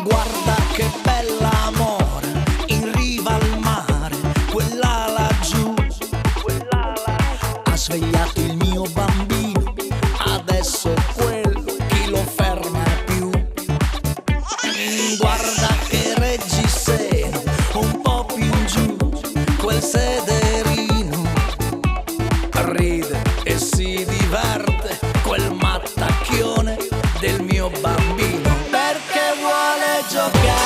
Guarda che bella amore, in riva al mare, quella laggiù, ha svegliato il mio bambino, adesso è quello, chi lo ferma più? Guarda che reggiseno, un po' più in giù, quel sederino, ride e si diverte, quel mattacchione del mio bambino. Vuole giocare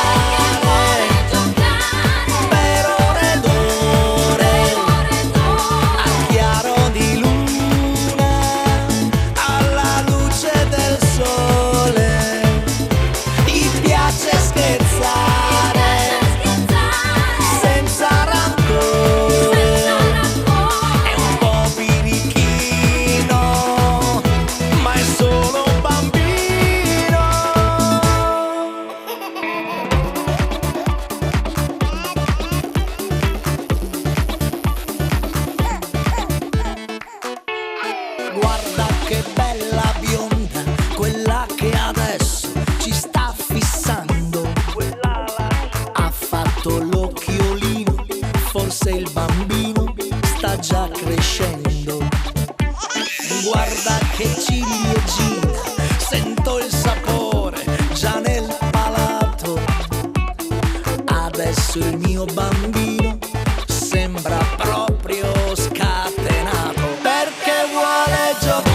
per ore ed ore al chiaro di luna, alla luce del sole. Gli piace scherzare senza rancore, è un po' birichino, ma è solo un bambino. Guarda che bella bionda, quella che adesso ci sta fissando. Ha fatto l'occhiolino, forse il bambino sta già crescendo. Guarda che ciliegina, sento il sapore già nel palato. Adesso il mio bambino sembra proprio scatenato, perché vuole giocare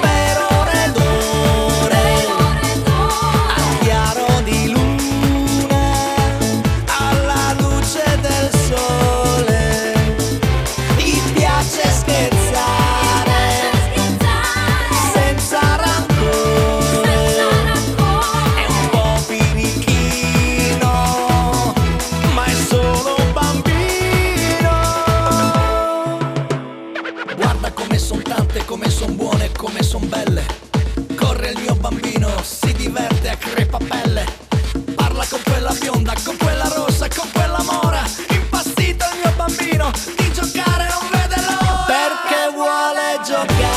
per ore ed ore al chiaro di luna, alla luce del sole. Gli piace scherzare senza rancore, è un po' birichino, ma è solo un bambino. Guarda come son tante, come son buone, come son belle. Corre il mio bambino, si diverte a crepapelle. Parla con quella bionda, con quella rossa, con quella mora. Impazzito il mio bambino, di giocare non vede l'ora, perché vuole giocare